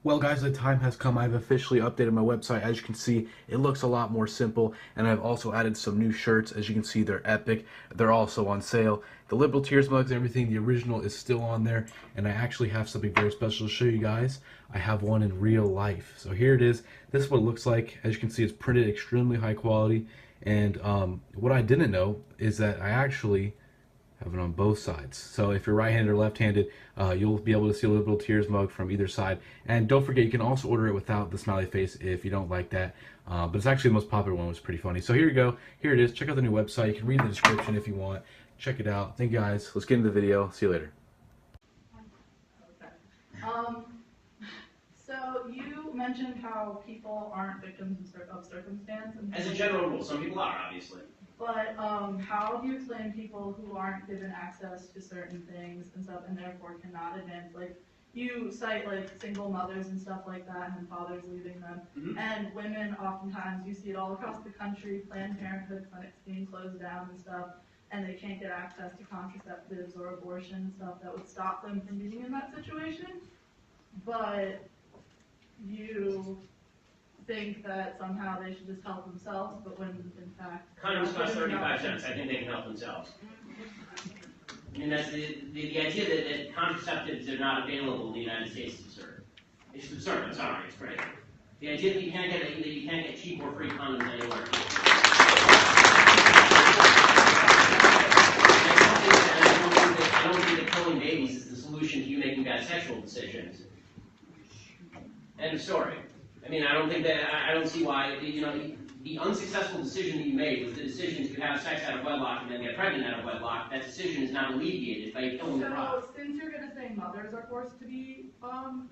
Well guys, the time has come. I've officially updated my website. As you can see, it looks a lot more simple, and I've also added some new shirts. As you can see, they're epic. They're also on sale. The Liberal Tears mugs and everything, the original is still on there, and I actually have something very special to show you guys. I have one in real life. So here it is. This is what it looks like. As you can see, it's printed extremely high quality, and what I didn't know is that I actually have it on both sides. So if you're right-handed or left-handed, you'll be able to see a Liberal Tears mug from either side. And don't forget, you can also order it without the smiley face if you don't like that. But it's actually the most popular one. It was pretty funny. So here you go. Here it is. Check out the new website. You can read the description if you want. Check it out. Thank you guys. Let's get into the video. See you later. Okay. So you mentioned how people aren't victims of circumstance. As a general rule, some people are, obviously. But how do you explain people who aren't given access to certain things and stuff, and therefore cannot advance? Like, you cite like single mothers and stuff like that, and fathers leaving them, and women. Oftentimes, you see it all across the country. Planned Parenthood clinics being closed down and stuff, and they can't get access to contraceptives or abortion and stuff that would stop them from being in that situation. But you think that somehow they should just help themselves, but when in fact Condoms cost 35 cents. I think they can help themselves. I mean, that's the idea that contraceptives are not available in the United States is absurd. It's absurd. I'm sorry. It's crazy. The idea that you can't get cheap or free condoms anywhere. I don't think that killing babies is the solution to you making bad sexual decisions. End of story. I mean, I don't see why, the unsuccessful decision that you made was the decision to have sex out of wedlock and then get pregnant out of wedlock. That decision is not alleviated by killing the product. So, since you're going to say mothers are forced to be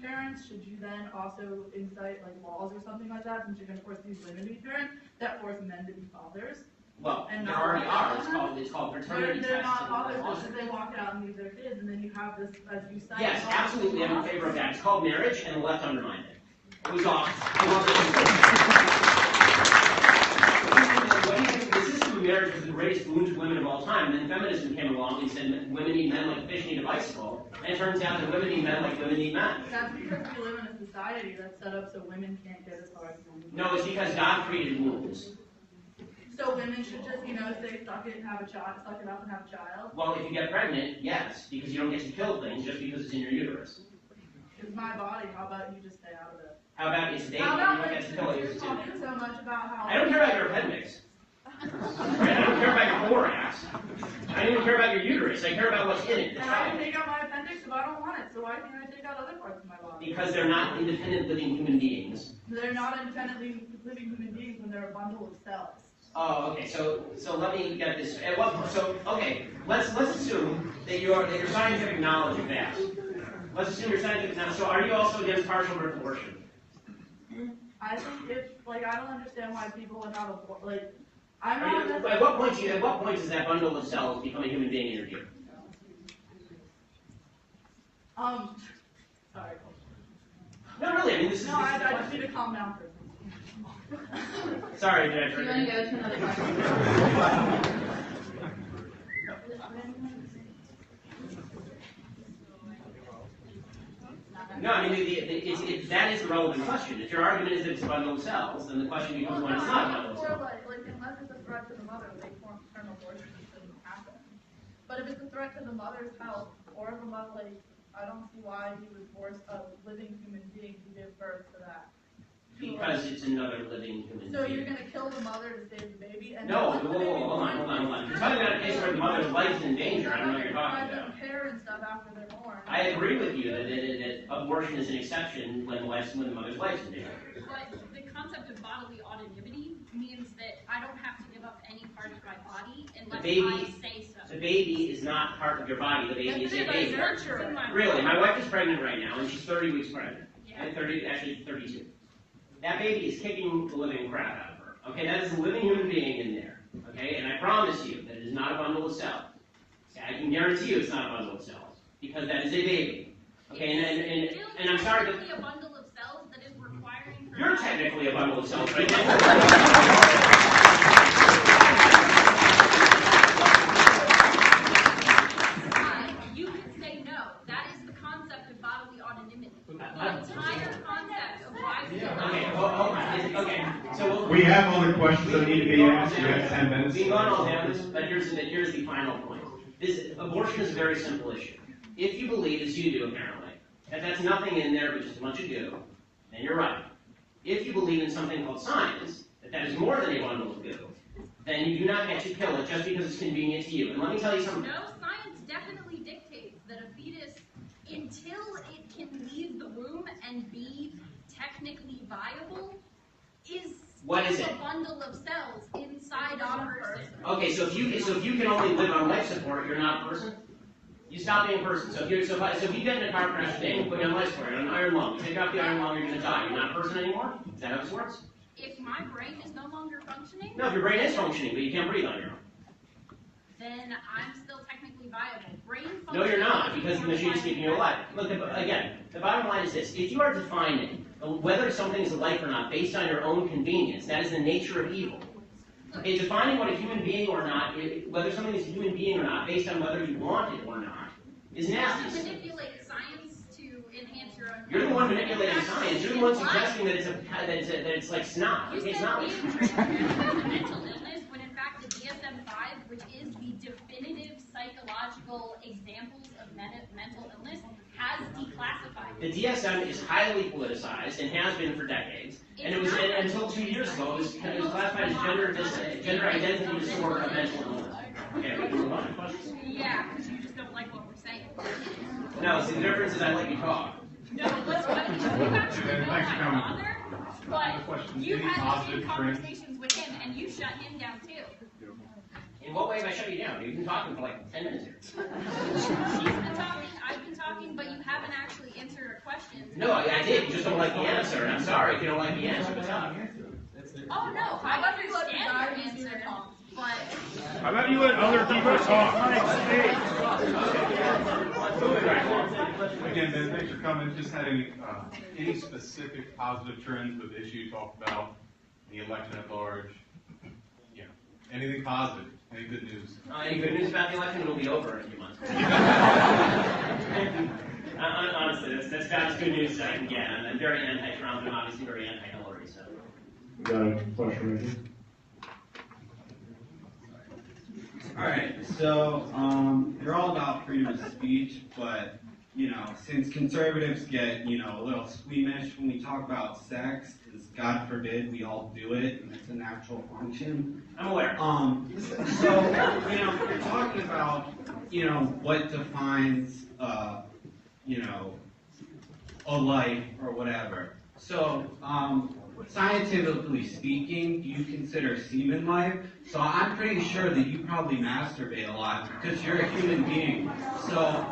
parents, should you then also incite like laws or something like that, since you're going to force these women to be parents, that force men to be fathers? Well, there already are. It's called paternity tests. They're not fathers because they walk out and leave their kids, and then you have this, as you cite. Yes, absolutely, I'm in favor of that. It's called marriage, and the left undermined it. It was awesome. The system of marriage was the greatest boon to women of all time. And then feminism came along and said women need men like fish need a bicycle. And it turns out that women need men like women need men. That's because we live in a society that's set up so women can't get as far as men. No, it's because God created wombs. So women should just, say suck it and have a child, suck it up and have a child? Well, if you get pregnant, yes, because you don't get to kill things just because it's in your uterus. It's my body. How about you just stay out of it? How about it's dating and you don't get to kill it? You're talking so much about how... I don't care about your appendix. Right? I don't care about your thorax. I don't even care about your uterus. I care about what's in it. And I can take out my appendix if I don't want it, so why can't I take out other parts of my body? Because they're not independent living human beings. They're not independently living human beings when they're a bundle of cells. Oh, okay. So let me get this. At what point? So okay, let's assume that your scientific knowledge is vast. Let's assume your scientific knowledge. So are you also against partial birth abortion? I think I don't understand why people would have I'm not. At what point does that bundle of cells become a human being in your view? Sorry. No, really. I mean, this is. No, I just need to calm down for a second. Sorry, did I Do you want to go to another question? No, I mean, that is the relevant question. If your argument is that it's a bundle of cells, then the question becomes when it's not a bundle of cells. Unless it's a threat to the mother, they form maternal abortion, it shouldn't happen. But if it's a threat to the mother's health or the mother, I don't see why he would force a living human being to give birth to that. Because it's another living human being. So you're going to kill the mother to save the baby? And no, hold on. You're talking about a case where the mother's life is in danger. I don't know what you're talking about. Care and stuff after they're born. I agree with you that abortion is an exception when the mother's life is in danger. But the concept of bodily autonomy means that I don't have to give up any part of my body unless I say so. The baby is not part of your body. The baby is a baby. Nurture. Really, my wife is pregnant right now, and she's 30 weeks pregnant. Yeah. And 32. That baby is kicking the living crap out of her. Okay, that is a living human being in there. Okay, and I promise you that it is not a bundle of cells. Okay, I can guarantee you it's not a bundle of cells because that is a baby. Okay, and I'm sorry, but a bundle of cells that is requiring. You're technically a bundle of cells, right? You can say no. That is the concept of bodily autonomy. The entire concept Okay, hold on. Okay, so We have other questions that need to be asked. We have 10 minutes. We've gone all down this, but here's the final point. Abortion is a very simple issue. If you believe, as you do apparently, that that's nothing in there but just a bunch of goo, then you're right. If you believe in something called science, that is more than a bundle of goo, then you do not get to kill it just because it's convenient to you. And let me tell you something. No, science definitely dictates that a fetus, until it can leave the womb and be technically viable, is a bundle of cells inside a person. Okay, so if you can only live on life support, you're not a person. You stop being a person. So if you get in a car crash today and put you on life support, you're on an iron lung. You take off the iron lung, you're going to die. You're not a person anymore. Is that how this works? If my brain is no longer functioning, No, if your brain is functioning, but you can't breathe on your own. then I'm still technically viable. Brain function. No, you're not, because the machine's keeping you alive. Look, again, the bottom line is this. If you are defining whether something is a life or not based on your own convenience, that is the nature of evil. Okay, defining what a human being or not, whether something is a human being or not, based on whether you want it or not, is nasty. You manipulate science to enhance your own. You're the one manipulating science. You're the one suggesting that it's like snot. You Okay, it's said not. being transgender mental illness, when in fact the DSM-5, which is the definitive psychological examples of mental illness, has declassified The it. DSM is highly politicized and has been for decades. And it was until 2 years ago, it was classified as gender identity disorder of mental illness. Okay, we can move on to questions. Yeah, because you just don't like what we're saying. No, see, the difference is I let you talk. No, let's you actually know Thanks for coming. my father, but you had the same conversations with him, and you shut him down too. In what way have I shut you down? You've been talking for like 10 minutes here. She's been talking, I've been talking, but you haven't actually answered her questions. No, I did. You just don't like the answer. And I'm sorry if you don't like the answer, but stop. Oh, no, I understand your answer, but How about you let other people talk? Again, Ben, thanks for coming. Just had any specific positive trends with the issue you talked about, the election at large? Yeah. Anything positive? Any good news? Any good news about the election? It'll be over in a few months. Honestly, that's about as good news as I can get. I'm very anti-Trump and I'm obviously very anti-Hillary. So. We got a question right here. All right, so you're all about freedom of speech, but since conservatives get a little squeamish when we talk about sex, because God forbid we all do it, and it's a natural function. I'm aware. So you're talking about what defines a life or whatever. So scientifically speaking, do you consider semen life? So I'm pretty sure that you probably masturbate a lot because you're a human being. So,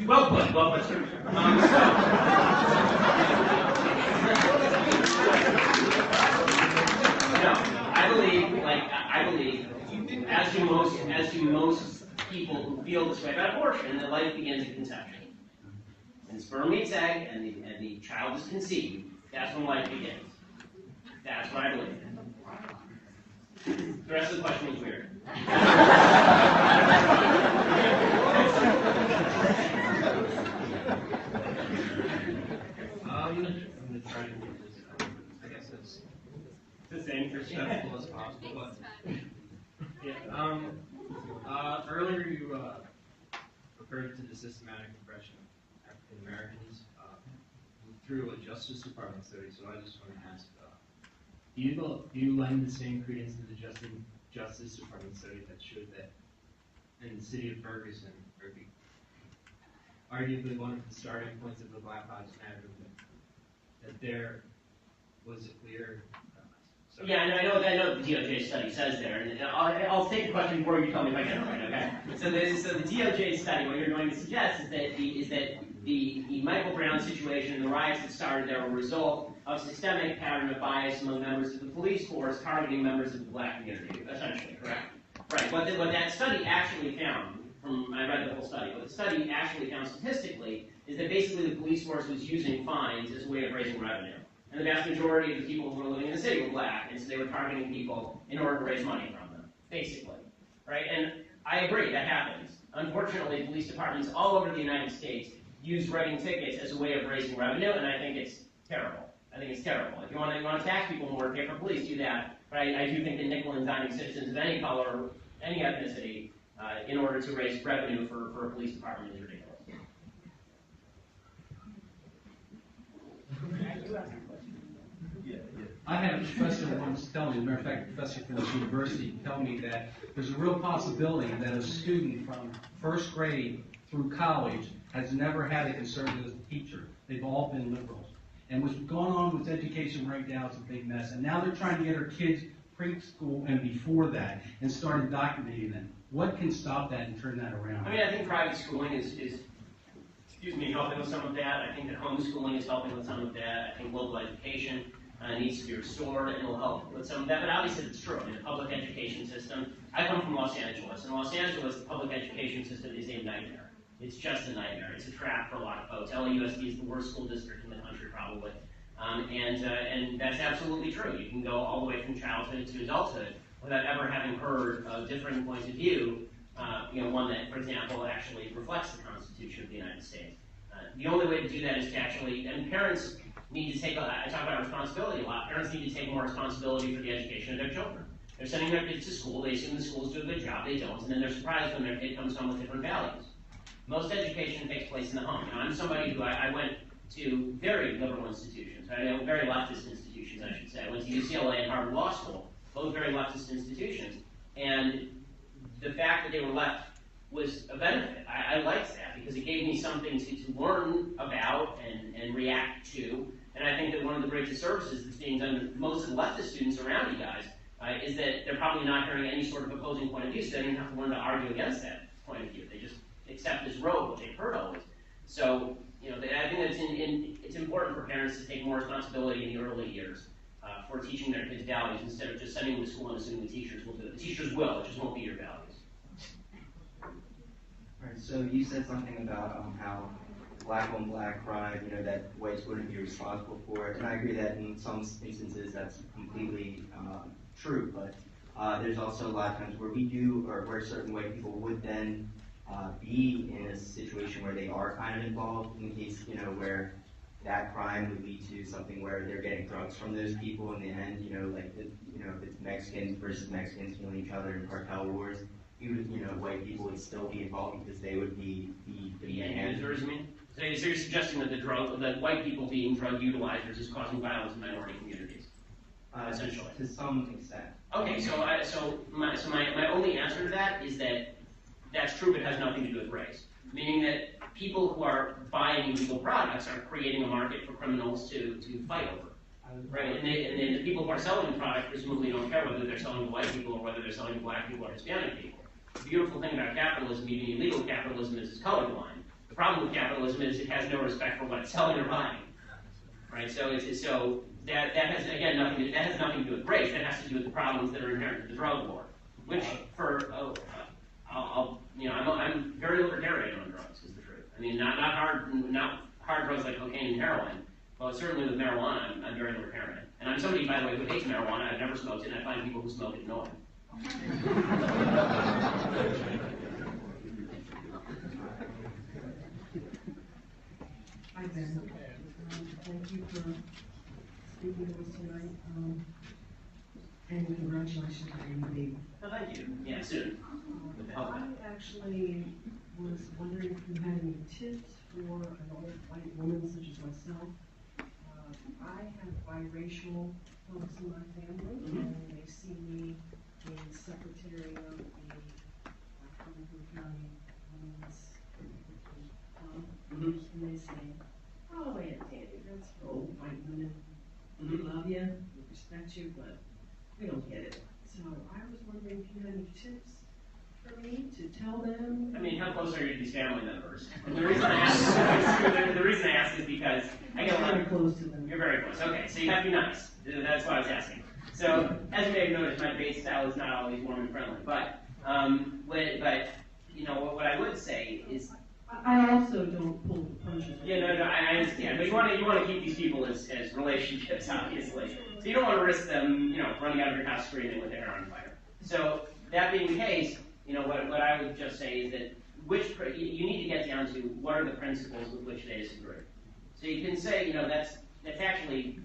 Well put, well put, sir. No, I believe, as do most people who feel this way about abortion, that life begins at conception. When sperm meets egg and the child is conceived, that's when life begins. That's what I believe. The rest of the question was weird. I'm going to try to make this, I guess it's The same for sure. simple as possible. But, earlier you referred to the systematic oppression of African Americans through a Justice Department study. So I just want to ask, do you lend the same credence to the Justice Department study that showed that in the city of Ferguson, or arguably one of the starting points of the Black Lives Matter movement, that there was a clear Yeah, I know the DOJ study says there, and I'll take a question before you tell me if I get it right, okay? So the DOJ study, what you're going to suggest is that the Michael Brown situation and the riots that started there were a result of a systemic pattern of bias among members of the police force targeting members of the black community, essentially, correct? Right, what that study actually found, I read the whole study, what the study actually found statistically is that basically the police force was using fines as a way of raising revenue. And the vast majority of the people who were living in the city were black, and so they were targeting people in order to raise money from them, basically. Right? And I agree, that happens. Unfortunately, police departments all over the United States use writing tickets as a way of raising revenue, and I think it's terrible. I think it's terrible. If you want to tax people more, pay for police, do that. But I do think that nickel and diming citizens of any color, any ethnicity, in order to raise revenue for a police department is ridiculous. I had a professor once tell me, as a matter of fact, a professor from this university tell me that there's a real possibility that a student from first grade through college has never had a conservative teacher. They've all been liberals. And what's going on with education right now is a big mess. And now they're trying to get our kids preschool and before that and start indoctrinating them. What can stop that and turn that around? I mean, I think private schooling is helping with some of that. I think that homeschooling is helping with some of that. I think local education needs to be restored and will help with some of that. But obviously, it's true. I mean, the public education system. I come from Los Angeles. In Los Angeles, the public education system is a nightmare. It's just a nightmare. It's a trap for a lot of folks. LAUSD is the worst school district in the country, probably. And that's absolutely true. You can go all the way from childhood to adulthood without ever having heard a different point of view, one that, for example, actually reflects the Constitution of the United States. The only way to do that is to actually, and parents need to take, I talk about responsibility a lot, parents need to take more responsibility for the education of their children. They're sending their kids to school, they assume the schools do a good job, they don't, and then they're surprised when their kid comes home with different values. Most education takes place in the home. I'm somebody who, I went to very liberal institutions, right? Very leftist institutions, I should say. I went to UCLA and Harvard Law School, both very leftist institutions. And the fact that they were left was a benefit. I liked that because it gave me something to learn about and react to. And I think that one of the great disservices that's being done to most of the leftist students around you guys is that they're probably not hearing any sort of opposing point of view, so they don't even have to learn to argue against that point of view. They just accept as rote what they've heard always. So, I think that it's important for parents to take more responsibility in the early years for teaching their kids values instead of just sending them to school and assuming the teachers will do it. The teachers will, it just won't be your values. Right, so you said something about how black on black crime, that whites wouldn't be responsible for it, and I agree that in some instances that's completely true, but there's also a lot of times where where certain white people would then be in a situation where they are kind of involved in case, where that crime would lead to something where they're getting drugs from those people in the end, if it's Mexicans versus Mexicans killing each other in cartel wars, white people would still be involved because they would be the end users, you mean? So you're suggesting that that white people being drug utilizers is causing violence in minority communities, essentially. To some extent. Okay, so my only answer to that is that that's true, but it has nothing to do with race. Meaning that people who are buying illegal products are creating a market for criminals to fight over. Right? And the people who are selling the product presumably don't care whether they're selling to white people or whether they're selling to black people or Hispanic people. The beautiful thing about capitalism, even illegal capitalism, is it's colorblind. The problem with capitalism is it has no respect for what it's selling or buying. Right? So that has again nothing to do with race. That has to do with the problems that are inherent to the drug war. Which I'm very libertarian on drugs, is the truth. I mean, not hard drugs like cocaine and heroin, but certainly with marijuana, I'm very libertarian. And I'm somebody, by the way, who hates marijuana. I've never smoked it, and I find people who smoke it annoying. Hi, Ben. Thank you for speaking to us tonight. And congratulations on your baby. Oh, thank you. Yeah, soon. I actually was wondering if you had any tips for an old white woman such as myself. I have biracial folks in my family, and they see me being secretary of the Cumberland County Women's Club, and they say, "Oh, Aunt Danny, that's for old white women. We love you, we respect you, but we don't get it." So I was wondering if you had any tips for me to tell them. I mean, how close are you to these family members? And the reason I ask is because I get a lot. Very close to them. You're very close. Okay, so you have to be nice. That's why I was asking. So, as you may have noticed, my debate style is not always warm and friendly. But what I would say is. I also don't pull the punches. Yeah, no, I understand. But you want to keep these people as relationships, obviously. So you don't want to risk them, running out of your house screaming with their hair on fire. So that being the case, what I would just say is that you need to get down to what are the principles with which they disagree. So you can say, that's actually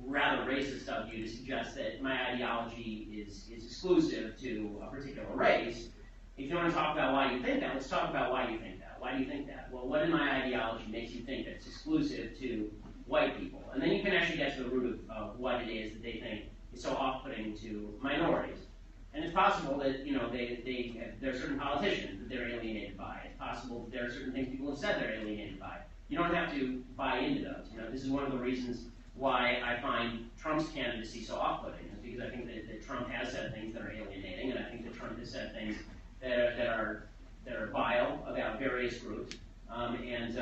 rather racist of you to suggest that my ideology is exclusive to a particular race. If you want to talk about why you think that, let's talk about why you think that. Why do you think that? Well, what in my ideology makes you think that it's exclusive to white people? And then you can actually get to the root of what it is that they think is so off-putting to minorities. And it's possible that, there are certain politicians that they're alienated by. It's possible that there are certain things people have said they're alienated by. You don't have to buy into those. This is one of the reasons why I find Trump's candidacy so off-putting, is because I think that Trump has said things that are alienating, and I think that Trump has said things that are vile about various groups, and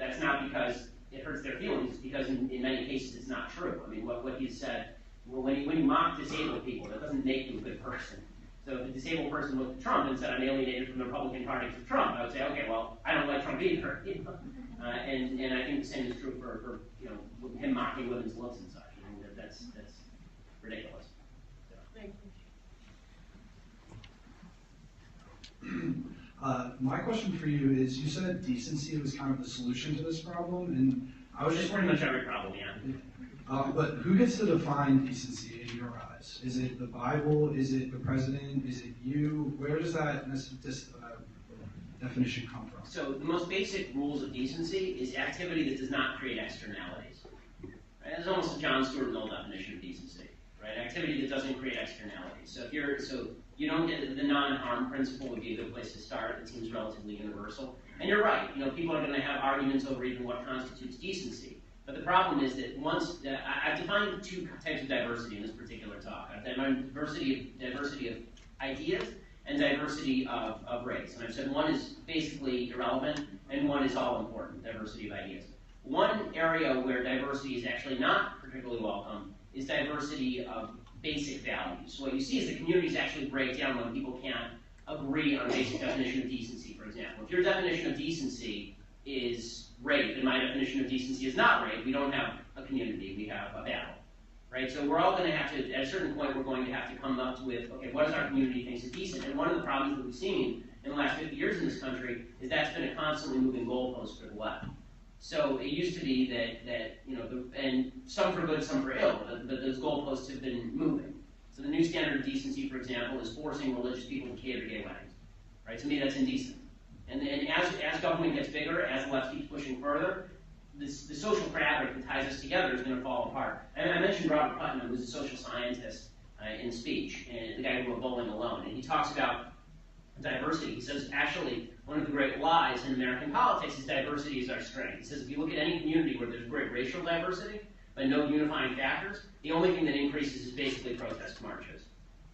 that's not because it hurts their feelings, it's because in many cases it's not true. I mean, what he's said, when you mock disabled people, that doesn't make you a good person. So if a disabled person looked at Trump and said, I'm alienated from the Republican Party for Trump, I would say, okay, well, I don't like Trump either. And I think the same is true for him mocking women's looks and such. I mean, that's ridiculous. So. Thank you. My question for you is, you said decency was kind of the solution to this problem, and I was just pretty much every problem, yeah. But who gets to define decency in your eyes? Is it the Bible? Is it the president? Is it you? Where does that definition come from? So the most basic rules of decency is activity that does not create externalities. Right? It's almost a John Stuart Mill definition of decency. Right? Activity that doesn't create externalities. So you don't get the non-harm principle would be a good place to start. It seems relatively universal. And you're right. People are going to have arguments over even what constitutes decency. But the problem is that I've defined two types of diversity in this particular talk. I've defined diversity of ideas and diversity of race. And I've said one is basically irrelevant and one is all important, diversity of ideas. One area where diversity is actually not particularly welcome is diversity of basic values. So what you see is the communities actually break down when people can't agree on a basic definition of decency, for example. If your definition of decency is rape, and my definition of decency is not rape, we don't have a community, we have a battle. Right? So we're all going to have to, at a certain point, we're going to have to come up with, okay, what does our community think is decent? And one of the problems that we've seen in the last 50 years in this country is that's been a constantly moving goalpost for the left. So it used to be that and some for good, some for ill, but those goalposts have been moving. So the new standard of decency, for example, is forcing religious people to cater to gay weddings. Right? To me, that's indecent. And as government gets bigger, as the left keeps pushing further, the social fabric that ties us together is going to fall apart. And I mentioned Robert Putnam, who's a social scientist in speech, and the guy who wrote Bowling Alone. And he talks about diversity. He says, actually, one of the great lies in American politics is diversity is our strength. He says, if you look at any community where there's great racial diversity, but no unifying factors, the only thing that increases is basically protest marches.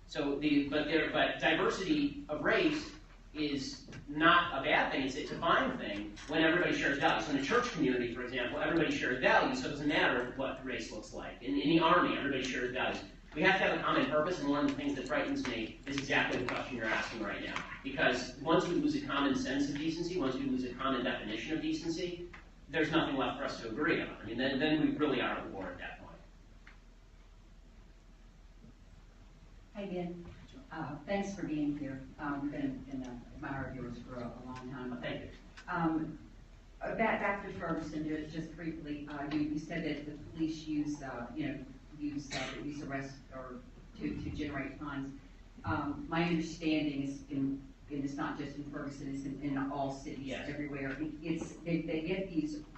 So, but diversity of race is not a bad thing, it's a fine thing when everybody shares values. So in a church community, for example, everybody shares values, so it doesn't matter what race looks like. In the army, everybody shares values. We have to have a common purpose, and one of the things that frightens me is exactly the question you're asking right now. Because once we lose a common sense of decency, once we lose a common definition of decency, there's nothing left for us to agree on. I mean, then we really are at war at that point. Hi, Ben. Thanks for being here. I've been an admirer of yours for a long time. Thank you. Back to Ferguson, just briefly, you said that the police use arrest or to generate funds. My understanding is, and it's not just in Ferguson, it's in all cities, everywhere. They get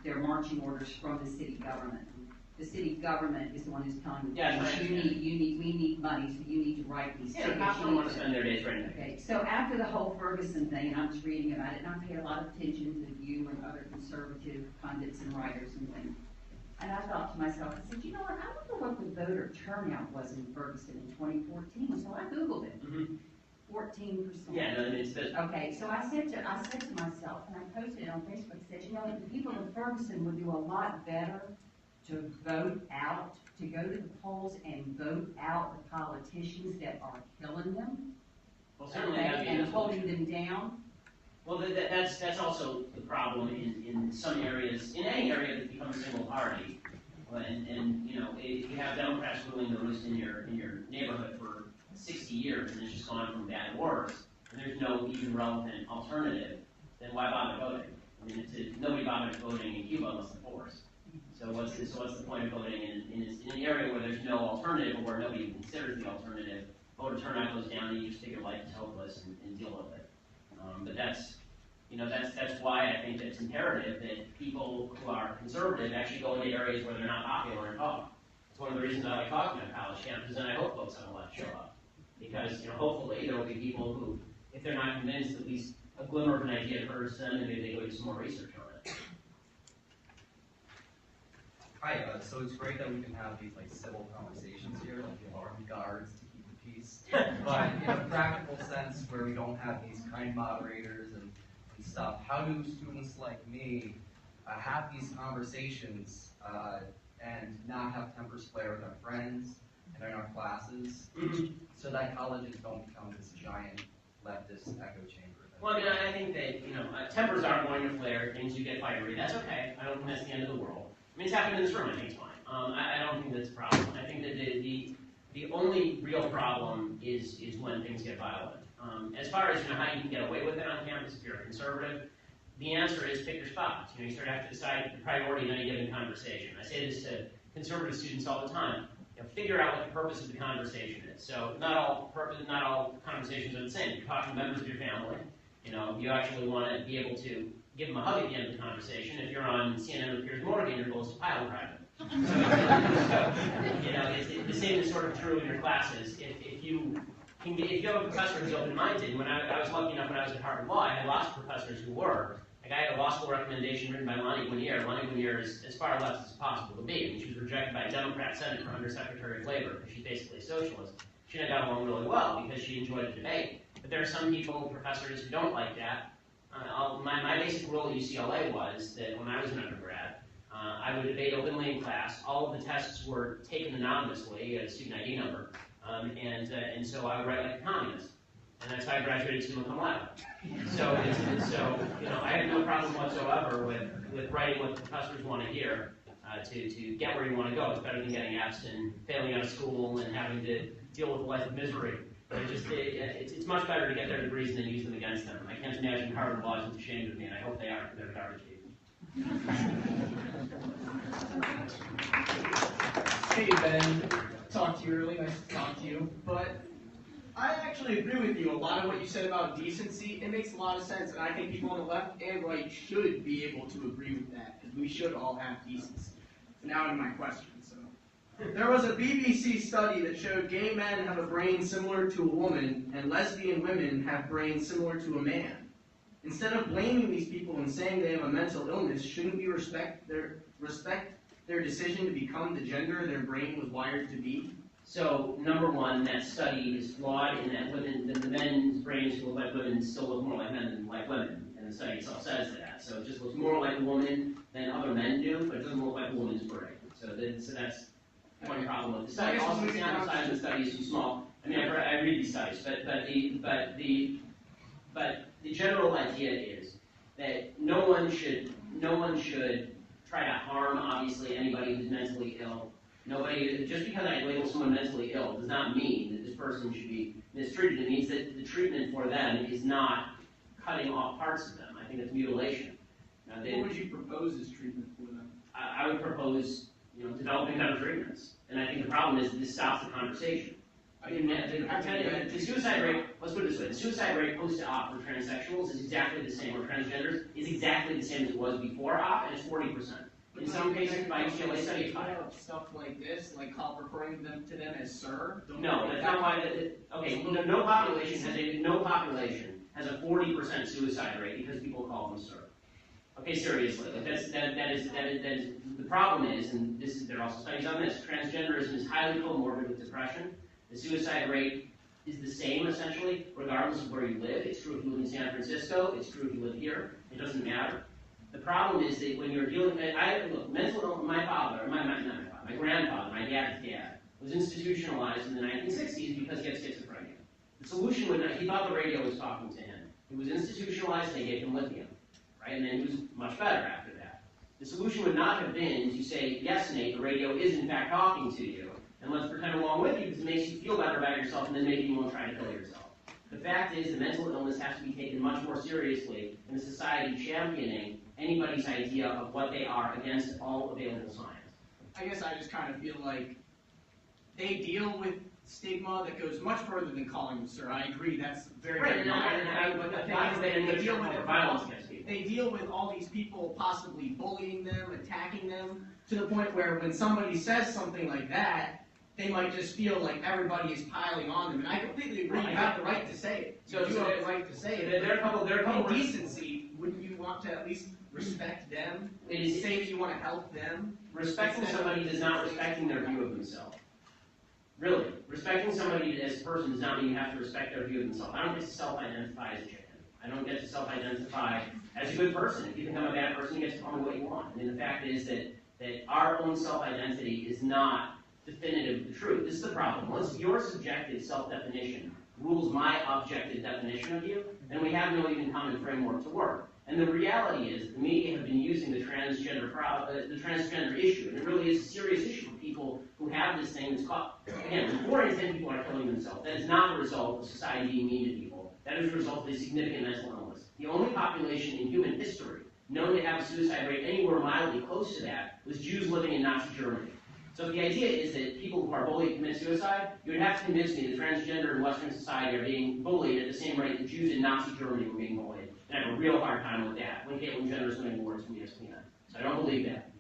their marching orders from the city government. The city government is the one who's telling them, we need money, so you need to write these tickets. Yeah, don't want to spend their days writing. Okay, so after the whole Ferguson thing, and I'm just reading about it, and I paid a lot of attention to you and other conservative pundits and writers and things. And I thought to myself, I said, you know what, I wonder what the voter turnout was in Ferguson in 2014. So I Googled it. Mm-hmm. 14%. Yeah, no, it's the... Okay, so I said to myself, and I posted it on Facebook, I said, you know, the people of Ferguson would do a lot better to vote out, to go to the polls and vote out the politicians that are killing them, well, certainly and holding them down. Well, that's also the problem in some areas, in any area that becomes a single party. And you know, if you have Democrats ruling the roost in your neighborhood for 60 years and it's just gone from bad to worse, and there's no even relevant alternative, then why bother voting? I mean, nobody bothered voting in Cuba unless they're forced. So what's the point of voting in an area where there's no alternative, or where nobody even considers the alternative? Voter turnout goes down, and you just figure life is hopeless and deal with it. But that's why I think it's imperative that people who are conservative actually go into areas where they're not popular and talk. It's one of the reasons I like talking at college campuses, and I hope folks on the left show up. Because, hopefully there will be people who, if they're not convinced, at least a glimmer of an idea occurs to them, and maybe they go do some more research on it. Hi, so it's great that we can have these civil conversations here, like the armed guards to keep the peace. But in a practical sense, where we don't have these kind moderators and stuff, how do students like me have these conversations and not have tempers flare with our friends and in our classes, so that colleges don't become this giant leftist echo chamber? Well, I think that, tempers aren't going to flare, things do get fiery, that's okay. I don't think that's the end of the world. I mean, it's happened in this room, I think it's fine. I don't think that's a problem. I think that the only real problem is when things get violent. As far as how you can get away with it on campus if you're a conservative, the answer is pick your spots. You sort of have to decide the priority of any given conversation. I say this to conservative students all the time. Figure out what the purpose of the conversation is. So not all conversations are the same. You're talking to members of your family. You actually want to be able to give them a hug at the end of the conversation. If you're on CNN with Piers Morgan, your goal is to pile drive them. So, the same is sort of true in your classes. If you have a professor who's open-minded, when I was lucky enough when I was at Harvard Law, I had lots of professors who were. Like I had a law school recommendation written by Lonnie Guinier. Lonnie Guinier is as far left as possible to be. And she was rejected by a Democrat senator, Undersecretary of Labor, because she's basically a socialist. She and I got along really well because she enjoyed the debate. But there are some people, professors, who don't like that. My basic rule at UCLA was that when I was an undergrad, I would debate openly in class. All of the tests were taken anonymously, a student ID number, and so I would write like a communist. And that's how I graduated summa cum laude. So I have no problem whatsoever with writing what the professors want to hear to get where you want to go. It's better than getting F's and failing out of school and having to deal with a life of misery. But it's much better to get their degrees and then use them against them. I can't imagine Harvard Law isn't ashamed of me, and I hope they are, because they're garbage people. Hey Ben, talked to you early, nice to talk to you, but I actually agree with you. A lot of what you said about decency, it makes a lot of sense, and I think people on the left and right should be able to agree with that, because we should all have decency. So now into my question. There was a BBC study that showed gay men have a brain similar to a woman, and lesbian women have brains similar to a man. Instead of blaming these people and saying they have a mental illness, shouldn't we respect their decision to become the gender their brain was wired to be? So, number one, that study is flawed in that the men's brains look like women still look more like men than like women, and the study itself says that. So it just looks more like a woman than other men do, but it doesn't look like a woman's brain. So that's one problem with the study. Also, the sample size of the study is too small. I mean, I read these studies, but the general idea is that no one should try to harm, obviously, anybody who's mentally ill. Just because I label someone mentally ill does not mean that this person should be mistreated. It means that the treatment for them is not cutting off parts of them. I think it's mutilation. What would you propose as treatment for them? I would propose, developing better treatments. And I think the problem is this stops the conversation. The suicide rate, let's put it this way, the suicide rate post-op for transsexuals is exactly the same, or transgenders, is exactly the same as it was before op, and it's 40%. In some cases, by UCLA study, it's higher. Stuff like this, like referring to them as sir? No, that's not why, no population has a 40% suicide rate because people call them sir. Okay, seriously, that is the problem is, and there are also studies on this, transgenderism is highly comorbid with depression. The suicide rate is the same, essentially, regardless of where you live. It's true if you live in San Francisco, it's true if you live here, it doesn't matter. The problem is that when you're dealing with, mental illness, my grandfather, my dad's dad, was institutionalized in the 1960s because he had schizophrenia. The solution was he thought the radio was talking to him. He was institutionalized, and they gave him lithium. Right? And then he was much better after that. The solution would not have been to say, yes, Nate, the radio is in fact talking to you, and let's pretend along with you because it makes you feel better about yourself, and then maybe you won't try to kill yourself. The fact is that mental illness has to be taken much more seriously in a society championing anybody's idea of what they are against all available science. I guess I just kind of feel like they deal with stigma that goes much further than calling them sir. I agree, that's very, very minor. But the thing is, they deal with it violence against people. They deal with all these people possibly bullying them, attacking them, to the point where when somebody says something like that, they might just feel like everybody is piling on them. And I completely agree, you have the right to say it. You do have the right to say it. There are a couple in decency, wouldn't you want to at least respect them? Say that you want to help them? Respecting somebody does not respecting their view of themselves. Really, respecting somebody as a person does not mean you have to respect their view of themselves. I don't get to self-identify as a chicken. I don't get to self-identify as a good person. If you think I'm a bad person, you get to call me what you want. I mean, the fact is that our own self-identity is not definitive of the truth. This is the problem. Once your subjective self-definition rules my objective definition of you, then we have no even common framework to work. And the reality is the media have been using the transgender issue, and it really is a serious issue for people who have this thing that's called, again, 4 in 10 people are killing themselves. That is not the result of society being mean to people. That is the result of a significant mental illness. The only population in human history known to have a suicide rate anywhere mildly close to that was Jews living in Nazi Germany. So if the idea is that people who are bullied commit suicide, you would have to convince me that transgender in Western society are being bullied at the same rate that Jews in Nazi Germany were being bullied. And I have a real hard time with that when Caitlyn Jenner is winning awards from ESPN. So I don't believe that.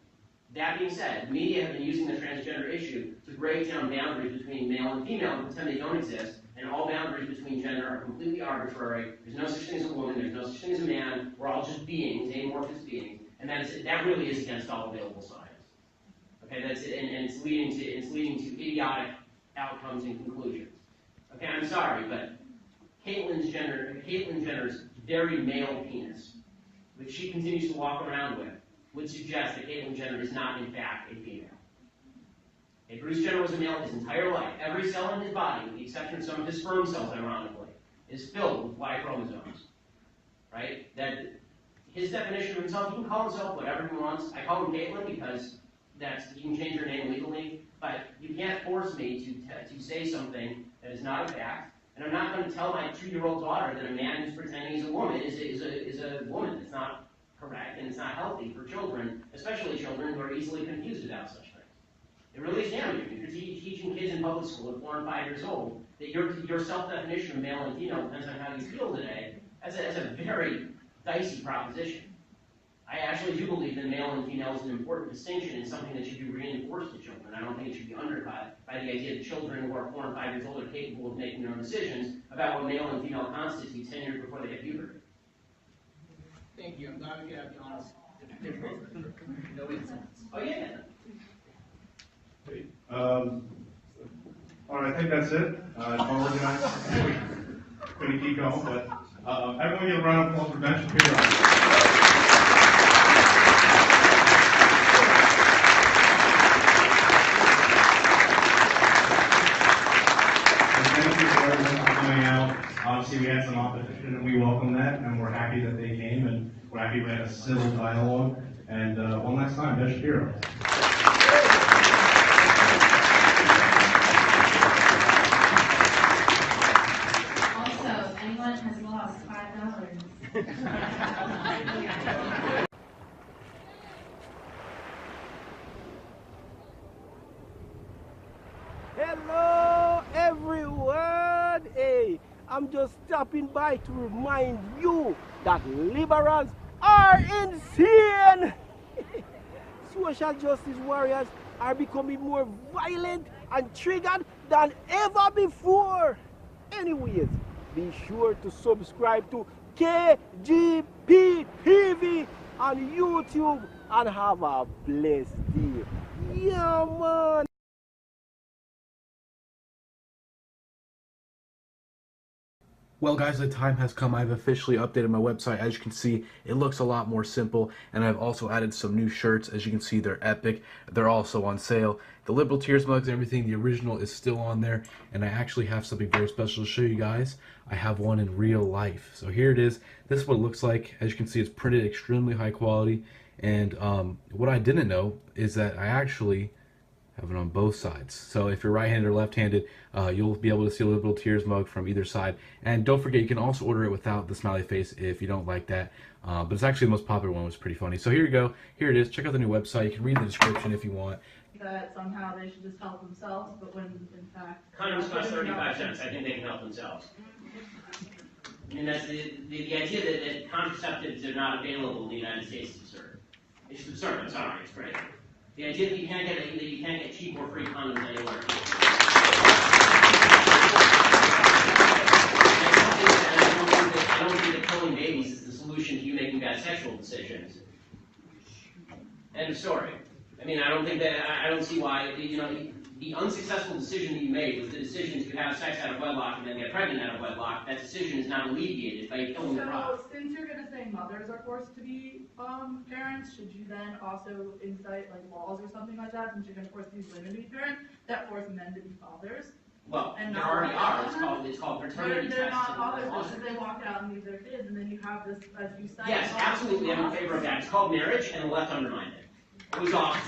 That being said, the media have been using the transgender issue to break down boundaries between male and female and pretend they don't exist, and all boundaries between gender are completely arbitrary. There's no such thing as a woman, there's no such thing as a man, we're all just beings, amorphous beings, and that really is against all available science. Okay, and it's leading to idiotic outcomes and conclusions. Okay, I'm sorry, but Caitlyn Jenner's very male penis, which she continues to walk around with, would suggest that Caitlyn Jenner is not, in fact, a female. Okay, Bruce Jenner was a male his entire life. Every cell in his body, with the exception of some of his sperm cells, ironically, is filled with Y chromosomes. Right? That his definition of himself, he can call himself whatever he wants. I call him Caitlyn because you can change your name legally, but you can't force me to say something that is not a fact. And I'm not going to tell my 2-year-old daughter that a man who's pretending he's a woman is a woman. It's not correct, and it's not healthy for children, especially children who are easily confused about such things. It really is damaging. If you're teaching kids in public school at 4 and 5 years old that your self-definition of male and female depends on how you feel today, that's a very dicey proposition. I actually do believe that male and female is an important distinction and something that should be reinforced to children. I don't think it should be undercut by the idea that children who are 4 and 5 years old are capable of making their own decisions about what male and female constitute 10 years before they hit puberty. Thank you. I'm glad we could have you honest. No insults. Oh, yeah. All right, I think that's it. Organized. We're going to keep going, but everyone give a round of applause for Ben Shapiro. Obviously, we had some opposition, and we welcome that, and we're happy that they came, and we're happy we had a civil dialogue. And one last time, Ben Shapiro. Also, if anyone has lost $5. Hello, everyone. Hey, I'm just stopping by to remind you that liberals are insane. Social justice warriors are becoming more violent and triggered than ever before. Anyways, be sure to subscribe to KGP TV on YouTube and have a blessed day. Yeah, man. Well guys, the time has come. I've officially updated my website. As you can see, it looks a lot more simple, and I've also added some new shirts. As you can see, they're epic. They're also on sale. The Liberal Tears mugs and everything, the original is still on there, and I actually have something very special to show you guys. I have one in real life. So here it is. This is what it looks like. As you can see, it's printed extremely high quality, and what I didn't know is that I actually Have it on both sides. So if you're right-handed or left-handed, you'll be able to see a Liberal Tears mug from either side. And don't forget, you can also order it without the smiley face if you don't like that. But it's actually the most popular one. It was pretty funny. So here you go. Here it is. Check out the new website. You can read the description if you want. That somehow they should just help themselves, but when in fact... Condoms cost 35 cents. I think they can help themselves. I mean, that's the idea that contraceptives are not available in the United States is absurd. It's absurd. I'm sorry. It's crazy. The idea that you can't get cheap or free condoms anywhere. I don't think that killing babies is the solution to you making bad sexual decisions. End of story. I mean, I don't see why, the unsuccessful decision that you made was the decision to have sex out of wedlock and then get pregnant out of wedlock. That decision is not alleviated by killing the product. So, since you're going to say mothers are forced to be parents, should you then also incite like laws or something like that, since you're going to force these women to be parents, that force men to be fathers? Well, and there already are. It's called paternity tests. They're not fathers, because they walk out and leave their kids, and then you have this, as you cite. Yes, absolutely, I'm in favor of that. It's called marriage, and the left undermined it. It was awesome.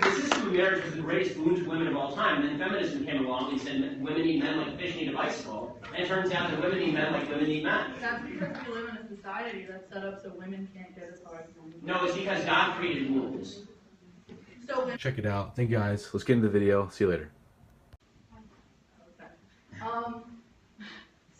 The system of marriage was the greatest boon to women of all time, and then feminism came along and said women need men like fish need a bicycle, and it turns out that women need men like women need men. That's because we live in a society that's set up so women can't get as far as men. No, it's because God created rules. So check it out. Thank you guys. Let's get into the video. See you later. Okay.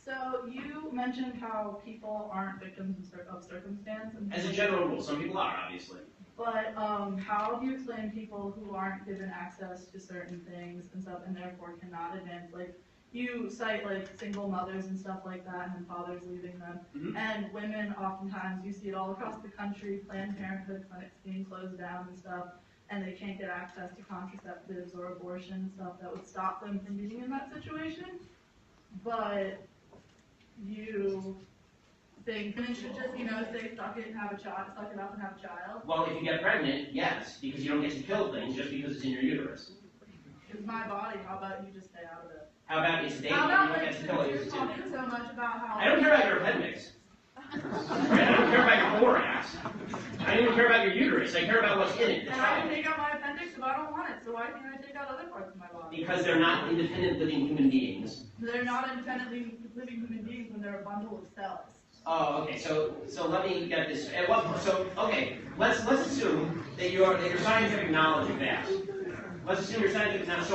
So you mentioned how people aren't victims of circumstance. As a general rule, some people are, obviously. But how do you explain people who aren't given access to certain things and stuff, and therefore cannot advance? Like you cite like single mothers and stuff like that, and then fathers leaving them, and women. Oftentimes, you see it all across the country. Planned Parenthood clinics being closed down and stuff, and they can't get access to contraceptives or abortion and stuff that would stop them from being in that situation. But you think women should just, say suck it and have a child, suck it up and have a child? Well, if you get pregnant, yes, because you don't get to kill things just because it's in your uterus. It's my body. How about you just stay out of it? How about it's a baby and you don't get to kill it? You're talking so much about how... I don't care about your appendix. I don't care about your thorax. I don't even care about your uterus. I care about what's in it. And I can take out my appendix if I don't want it, so why can't I take out other parts of my body? Because they're not independent living human beings. They're not independently living human beings when they're a bundle of cells. Oh, okay. So let me get this. At what point? So okay, let's assume that your scientific knowledge is vast. Let's assume your scientific knowledge.